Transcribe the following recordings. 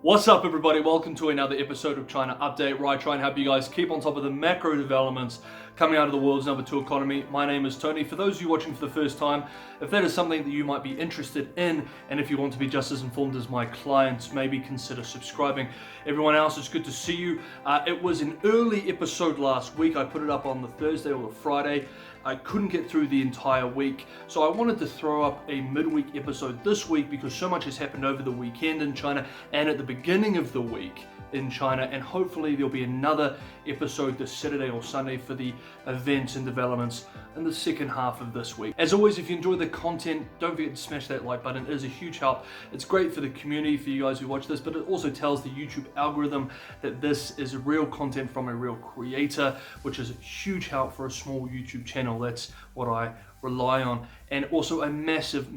What's up, everybody? Welcome to another episode of China Update, where I try and help you guys keep on top of the macro developments coming out of the world's number 2 economy. My name is Tony. For those of you watching for the first time, if that is something that you might be interested in, and if you want to be just as informed as my clients, maybe consider subscribing. Everyone else, it's good to see you. It was an early episode last week. I put it up on the Thursday or the Friday. I couldn't get through the entire week, so I wanted to throw up a midweek episode this week because so much has happened over the weekend in China and at the beginning of the week in China, and hopefully there'll be another episode this Saturday or Sunday for the events and developments in the second half of this week. As always, if you enjoy the content, don't forget to smash that like button. It is a huge help. It's great for the community, for you guys who watch this, but it also tells the YouTube algorithm that this is real content from a real creator, which is a huge help for a small YouTube channel. That's what I rely on. And also a massive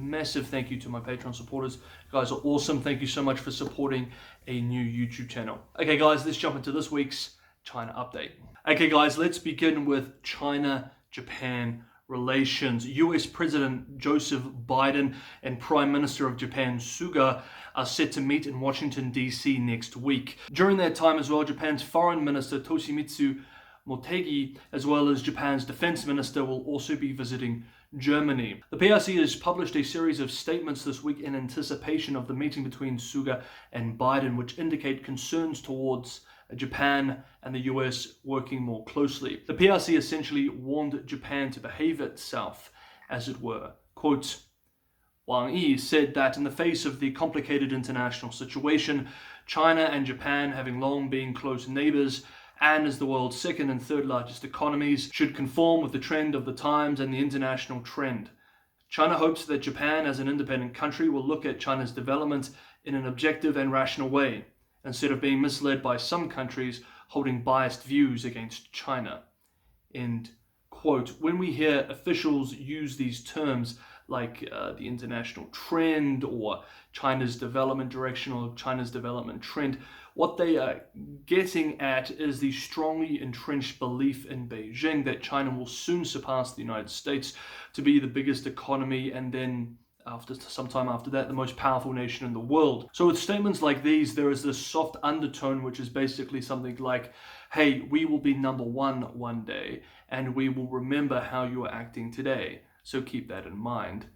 thank you to my Patreon supporters. You guys are awesome. Thank you so much for supporting a new YouTube channel. Okay guys, let's jump into this week's China update. Okay guys, let's begin with China-Japan relations. US President Joseph Biden and Prime Minister of Japan Suga are set to meet in Washington DC next week. During that time as well, Japan's Foreign Minister Toshimitsu Motegi, as well as Japan's Defense Minister, will also be visiting Germany. The PRC has published a series of statements this week in anticipation of the meeting between Suga and Biden, which indicate concerns towards Japan and the US working more closely. The PRC essentially warned Japan to behave itself, as it were. Quote, Wang Yi said that in the face of the complicated international situation, China and Japan, having long been close neighbors, and as the world's second and third largest economies, should conform with the trend of the times and the international trend. China hopes that Japan, as an independent country, will look at China's development in an objective and rational way, instead of being misled by some countries holding biased views against China. End quote. When we hear officials use these terms like the international trend or China's development direction or China's development trend, what they are getting at is the strongly entrenched belief in Beijing that China will soon surpass the United States to be the biggest economy, and then sometime after that, the most powerful nation in the world. So with statements like these, there is this soft undertone, which is basically something like, hey, we will be number one day, and we will remember how you are acting today. So keep that in mind.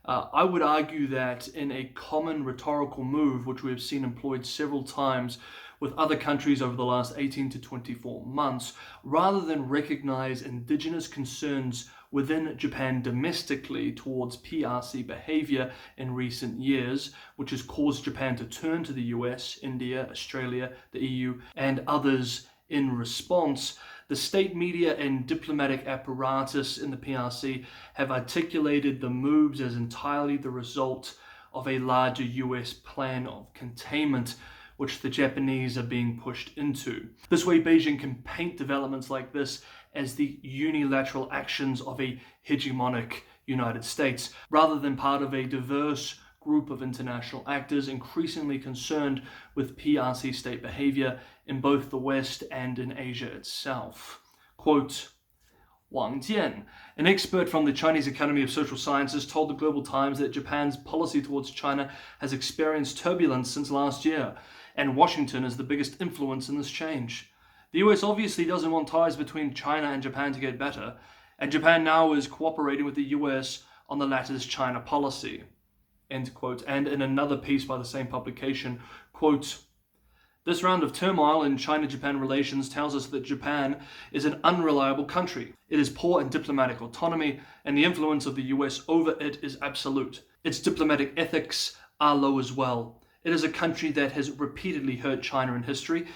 I would argue that in a common rhetorical move, which we have seen employed several times with other countries over the last 18 to 24 months, rather than recognize indigenous concerns within Japan domestically towards PRC behavior in recent years, which has caused Japan to turn to the US, India, Australia, the EU, and others in response, the state media and diplomatic apparatus in the PRC have articulated the moves as entirely the result of a larger US plan of containment, which the Japanese are being pushed into. This way, Beijing can paint developments like this as the unilateral actions of a hegemonic United States, rather than part of a diverse group of international actors increasingly concerned with PRC state behavior in both the West and in Asia itself. Quote, Wang Jian, an expert from the Chinese Academy of Social Sciences, told the Global Times that Japan's policy towards China has experienced turbulence since last year, and Washington is the biggest influence in this change. The US obviously doesn't want ties between China and Japan to get better, and Japan now is cooperating with the US on the latter's China policy. End quote. And in another piece by the same publication, quote, this round of turmoil in China-Japan relations tells us that Japan is an unreliable country. It is poor in diplomatic autonomy, and the influence of the US over it is absolute. Its diplomatic ethics are low as well. It is a country that has repeatedly hurt China in history,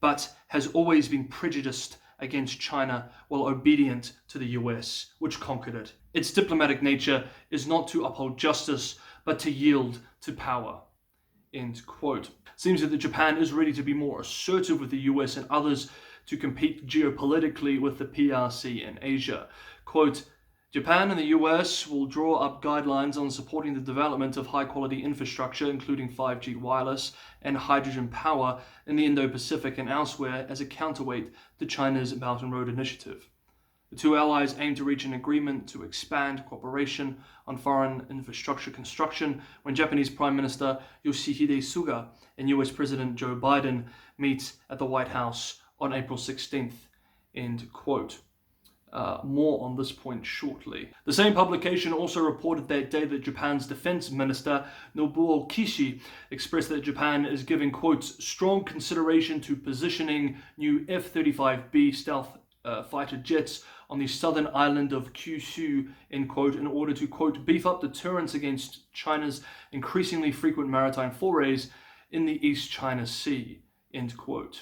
but has always been prejudiced against China while obedient to the US, which conquered it. Its diplomatic nature is not to uphold justice, but to yield to power. End quote. Seems that Japan is ready to be more assertive with the US and others to compete geopolitically with the PRC in Asia. Quote, Japan and the US will draw up guidelines on supporting the development of high-quality infrastructure, including 5G wireless and hydrogen power in the Indo-Pacific and elsewhere as a counterweight to China's Belt and Road Initiative. The two allies aim to reach an agreement to expand cooperation on foreign infrastructure construction when Japanese Prime Minister Yoshihide Suga and US President Joe Biden meet at the White House on April 16th. End quote. More on this point shortly. The same publication also reported that day that Japan's defense minister Nobuo Kishi expressed that Japan is giving, quotes, strong consideration to positioning new F-35B stealth fighter jets on the southern island of Kyushu, end quote, in order to, quote, beef up deterrence against China's increasingly frequent maritime forays in the East China Sea, end quote.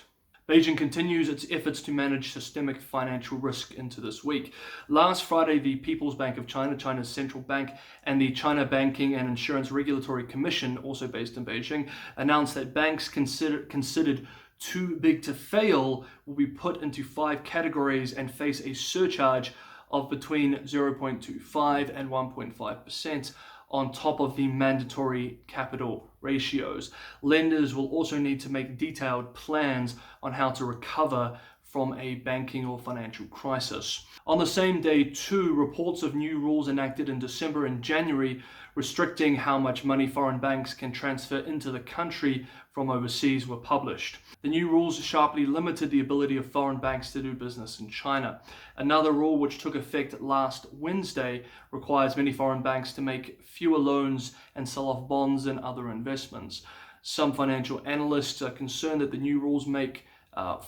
Beijing continues its efforts to manage systemic financial risk into this week. Last Friday, the People's Bank of China, China's central bank, and the China Banking and Insurance Regulatory Commission, also based in Beijing, announced that banks considered too big to fail will be put into 5 categories and face a surcharge of between 0.25 and 1.5% on top of the mandatory capital ratios. Lenders will also need to make detailed plans on how to recover from a banking or financial crisis. On the same day, too, reports of new rules enacted in December and January restricting how much money foreign banks can transfer into the country from overseas were published. The new rules sharply limited the ability of foreign banks to do business in China. Another rule, which took effect last Wednesday, requires many foreign banks to make fewer loans and sell off bonds and other investments. Some financial analysts are concerned that the new rules make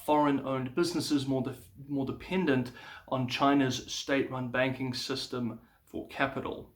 foreign-owned businesses more dependent on China's state-run banking system for capital.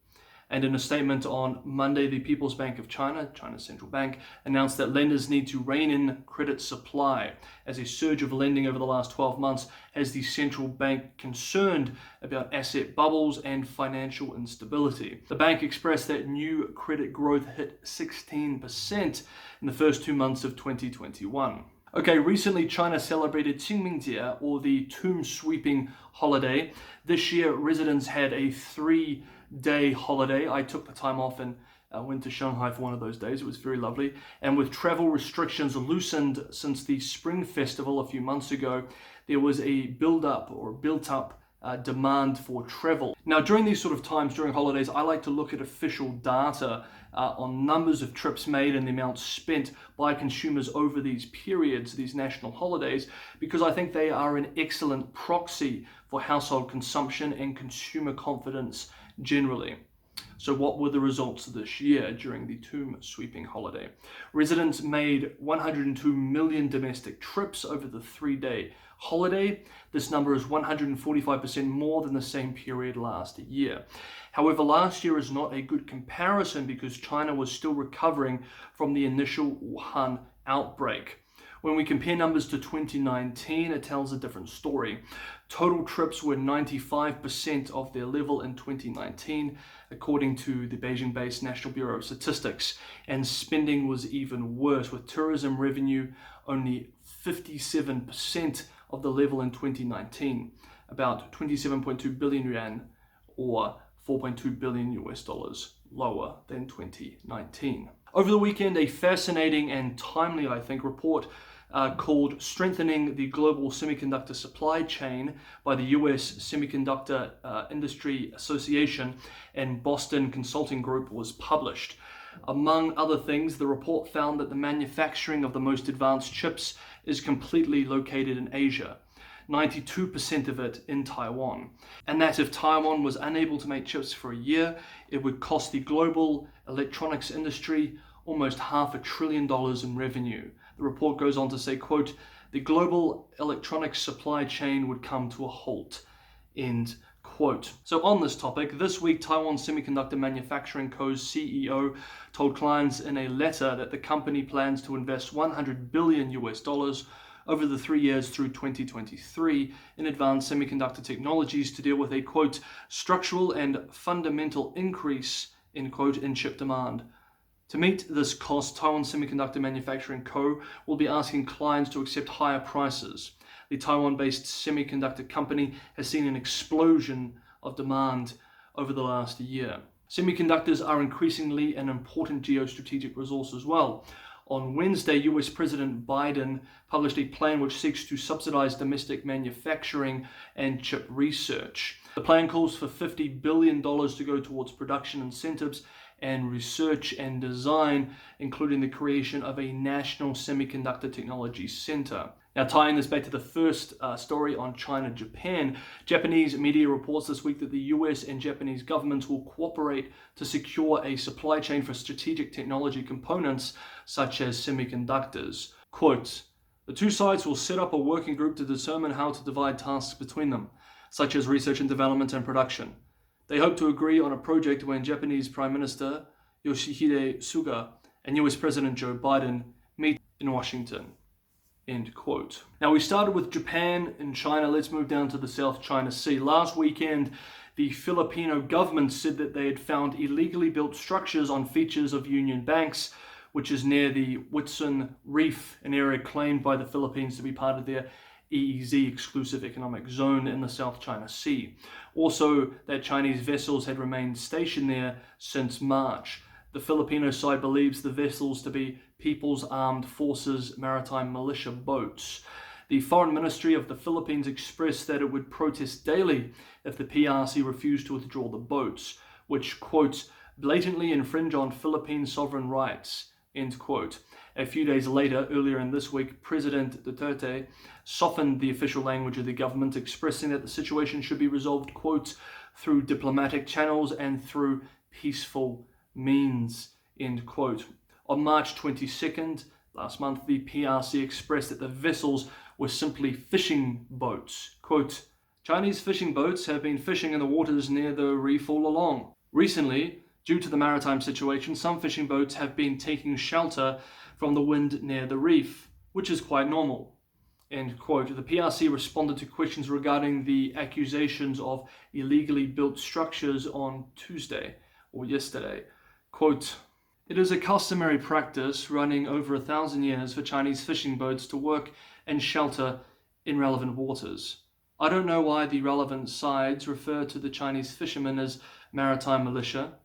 And in a statement on Monday, the People's Bank of China, China's central bank, announced that lenders need to rein in credit supply as a surge of lending over the last 12 months has the central bank concerned about asset bubbles and financial instability. The bank expressed that new credit growth hit 16% in the first 2 months of 2021. Okay, recently China celebrated Qingming, or the tomb sweeping holiday. This year, residents had a 3-day holiday. I took the time off and went to Shanghai for one of those days. It was very lovely. And with travel restrictions loosened since the Spring Festival a few months ago, there was a built-up demand for travel. Now, during these sort of times, during holidays, I like to look at official data on numbers of trips made and the amount spent by consumers over these periods, these national holidays, because I think they are an excellent proxy for household consumption and consumer confidence generally. So what were the results this year during the tomb sweeping holiday? Residents made 102 million domestic trips over the 3-day holiday. This number is 145% more than the same period last year. However, last year is not a good comparison because China was still recovering from the initial Wuhan outbreak. When we compare numbers to 2019, it tells a different story. Total trips were 95% of their level in 2019, according to the Beijing-based National Bureau of Statistics, and spending was even worse, with tourism revenue only 57% of the level in 2019, about 27.2 billion yuan, or $4.2 billion lower than 2019. Over the weekend, a fascinating and timely, I think, report called Strengthening the Global Semiconductor Supply Chain by the US Semiconductor Industry Association and Boston Consulting Group was published. Among other things, the report found that the manufacturing of the most advanced chips is completely located in Asia, 92% of it in Taiwan, and that if Taiwan was unable to make chips for a year, it would cost the global electronics industry almost $500 billion in revenue. The report goes on to say, quote, the global electronics supply chain would come to a halt, end quote. So on this topic, this week, Taiwan Semiconductor Manufacturing Co.'s CEO told clients in a letter that the company plans to invest $100 billion over the 3 years through 2023 in advanced semiconductor technologies to deal with a, quote, structural and fundamental increase, end quote, in chip demand. To meet this cost, Taiwan Semiconductor Manufacturing Co. will be asking clients to accept higher prices. The Taiwan-based semiconductor company has seen an explosion of demand over the last year. Semiconductors are increasingly an important geostrategic resource as well. On Wednesday, US President Biden published a plan which seeks to subsidize domestic manufacturing and chip research. The plan calls for $50 billion to go towards production incentives and research and design, including the creation of a national semiconductor technology center. Now, tying this back to the first story on China-Japan, Japanese media reports this week that the US and Japanese governments will cooperate to secure a supply chain for strategic technology components such as semiconductors. Quote, "The two sides will set up a working group to determine how to divide tasks between them, such as research and development and production. They hope to agree on a project when Japanese Prime Minister Yoshihide Suga and US President Joe Biden meet in Washington." End quote. Now, we started with Japan and China. Let's move down to the South China Sea. Last weekend, the Filipino government said that they had found illegally built structures on features of Union Banks, which is near the Whitsun Reef, an area claimed by the Philippines to be part of their EEZ, exclusive economic zone, in the South China Sea. Also, that Chinese vessels had remained stationed there since March. The Filipino side believes the vessels to be People's Armed Forces maritime militia boats. The Foreign Ministry of the Philippines expressed that it would protest daily if the PRC refused to withdraw the boats, which, quote, "blatantly infringe on Philippine sovereign rights," end quote. A few days later, earlier in this week, President Duterte softened the official language of the government, expressing that the situation should be resolved, quote, "through diplomatic channels and through peaceful means," end quote. On March 22nd, last month, the PRC expressed that the vessels were simply fishing boats. Quote, "Chinese fishing boats have been fishing in the waters near the reef all along. Recently, due to the maritime situation, some fishing boats have been taking shelter from the wind near the reef, which is quite normal." End quote. The PRC responded to questions regarding the accusations of illegally built structures on Tuesday or yesterday. Quote, "It is a customary practice running over 1,000 years for Chinese fishing boats to work and shelter in relevant waters. I don't know why the relevant sides refer to the Chinese fishermen as maritime militia.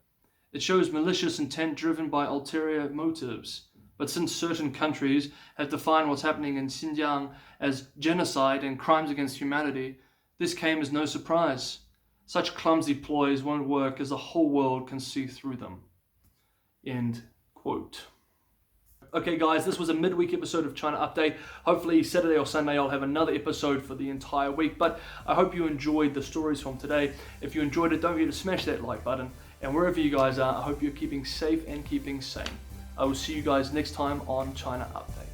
It shows malicious intent driven by ulterior motives. But since certain countries have defined what's happening in Xinjiang as genocide and crimes against humanity, this came as no surprise. Such clumsy ploys won't work as the whole world can see through them." End quote. Okay guys, this was a midweek episode of China Update. Hopefully Saturday or Sunday I'll have another episode for the entire week, but I hope you enjoyed the stories from today. If you enjoyed it, don't forget to smash that like button, and wherever you guys are, I hope you're keeping safe and keeping sane. I will see you guys next time on China Update.